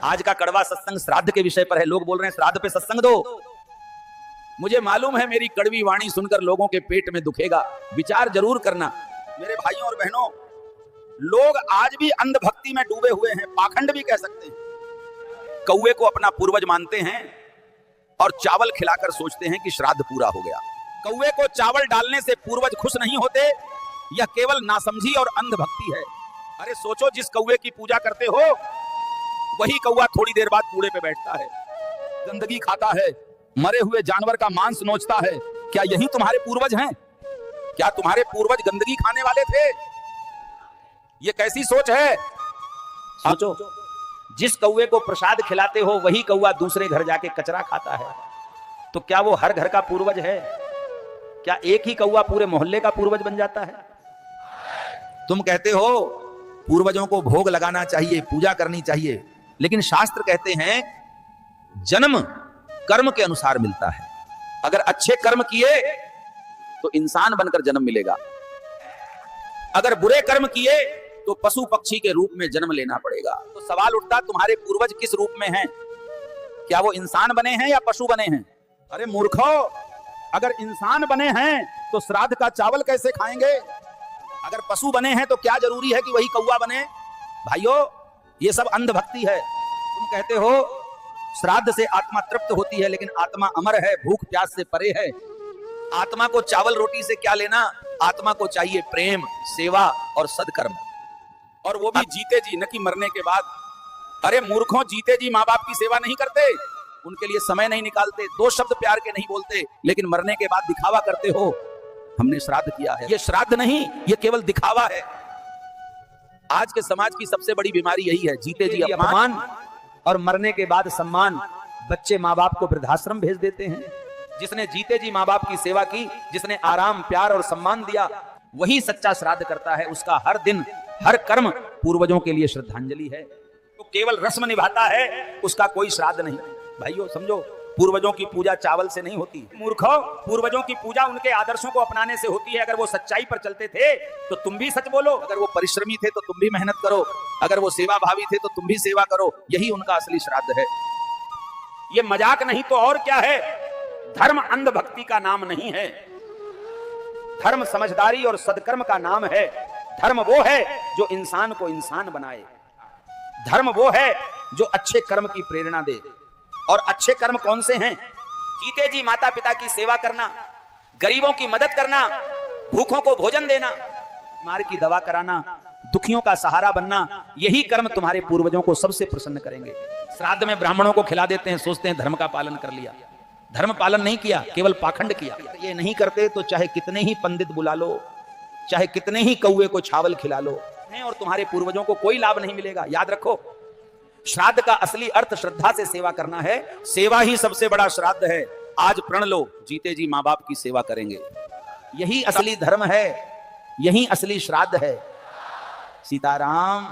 आज का कड़वा सत्संग श्राद्ध के विषय पर है। लोग बोल रहे हैं श्राद्ध पे सत्संग दो। मुझे मालूम है मेरी कड़वी वाणी सुनकर लोगों के पेट में दुखेगा, विचार जरूर करना। मेरे भाइयों और बहनों, लोग आज भी अंधभक्ति में डूबे हुए हैं, पाखंड भी कह सकते हैं। कौवे को अपना पूर्वज मानते हैं और चावल खिलाकर सोचते हैं कि श्राद्ध पूरा हो गया। कौवे को चावल डालने से पूर्वज खुश नहीं होते, यह केवल नासमझी और अंधभक्ति है। अरे सोचो, जिस कौवे की पूजा करते हो वही कौवा थोड़ी देर बाद कूड़े पे बैठता है, गंदगी खाता है, मरे हुए जानवर का मांस नोचता है। क्या यही तुम्हारे पूर्वज हैं? क्या तुम्हारे पूर्वज गंदगी खाने वाले थे? ये कैसी सोच है? सोचो, जिस कौवे को प्रसाद खिलाते हो वही कौवा दूसरे घर जाके कचरा खाता है, तो क्या वो हर घर का पूर्वज है? क्या एक ही कौवा पूरे मोहल्ले का पूर्वज बन जाता है? तुम कहते हो पूर्वजों को भोग लगाना चाहिए, पूजा करनी चाहिए, लेकिन शास्त्र कहते हैं जन्म कर्म के अनुसार मिलता है। अगर अच्छे कर्म किए तो इंसान बनकर जन्म मिलेगा, अगर बुरे कर्म किए तो पशु पक्षी के रूप में जन्म लेना पड़ेगा। तो सवाल उठता, तुम्हारे पूर्वज किस रूप में हैं? क्या वो इंसान बने हैं या पशु बने हैं? अरे मूर्खो, अगर इंसान बने हैं तो श्राद्ध का चावल कैसे खाएंगे? अगर पशु बने हैं तो क्या जरूरी है कि वही कौवा बने? भाइयों, ये सब अंधभक्ति है। तुम कहते हो श्राद्ध से आत्मा तृप्त होती है, लेकिन आत्मा अमर है, भूख प्यास से परे है। आत्मा को चावल रोटी से क्या लेना? आत्मा को चाहिए प्रेम, सेवा और सदकर्म, और वो भी जीते जी, न कि मरने के बाद। अरे मूर्खों, जीते जी माँ बाप की सेवा नहीं करते, उनके लिए समय नहीं निकालते, दो शब्द प्यार के नहीं बोलते, लेकिन मरने के बाद दिखावा करते हो हमने श्राद्ध किया है। ये श्राद्ध नहीं, ये केवल दिखावा है। आज के समाज की सबसे बड़ी बीमारी यही है, जीते जी अपमान और मरने के बाद सम्मान। बच्चे माँ बाप को वृद्धाश्रम भेज देते हैं। जिसने जीते जी माँ बाप की सेवा की, जिसने आराम, प्यार और सम्मान दिया, वही सच्चा श्राद्ध करता है। उसका हर दिन, हर कर्म पूर्वजों के लिए श्रद्धांजलि है। तो केवल रस्म निभाता है, उसका कोई श्राद्ध नहीं। भाइयों समझो, पूर्वजों की पूजा चावल से नहीं होती। मूर्खों, पूर्वजों की पूजा उनके आदर्शों को अपनाने से होती है। अगर वो सच्चाई पर चलते थे तो तुम भी सच बोलो, अगर वो परिश्रमी थे तो तुम भी मेहनत करो, अगर वो सेवा भावी थे तो तुम भी सेवा करो। यही उनका असली श्राद्ध है। ये मजाक नहीं तो और क्या है। धर्म अंधभक्ति का नाम नहीं है, धर्म समझदारी और सदकर्म का नाम है। धर्म वो है जो इंसान को इंसान बनाए, धर्म वो है जो अच्छे कर्म की प्रेरणा दे। और अच्छे कर्म कौन से हैं? जीते जी माता पिता की सेवा करना, गरीबों की मदद करना, भूखों को भोजन देना, बीमार की दवा कराना, दुखियों का सहारा बनना। यही कर्म तुम्हारे पूर्वजों को सबसे प्रसन्न करेंगे। श्राद्ध में ब्राह्मणों को खिला देते हैं, सोचते हैं धर्म का पालन कर लिया। धर्म पालन नहीं किया, केवल पाखंड किया। ये नहीं करते तो चाहे कितने ही पंडित बुला लो, चाहे कितने ही कौवे को चावल खिला लो, और तुम्हारे पूर्वजों को कोई लाभ नहीं मिलेगा। याद रखो, श्राद्ध का असली अर्थ श्रद्धा से सेवा करना है। सेवा ही सबसे बड़ा श्राद्ध है। आज प्रण लो, जीते जी माँ बाप की सेवा करेंगे। यही असली धर्म है, यही असली श्राद्ध है। सीताराम।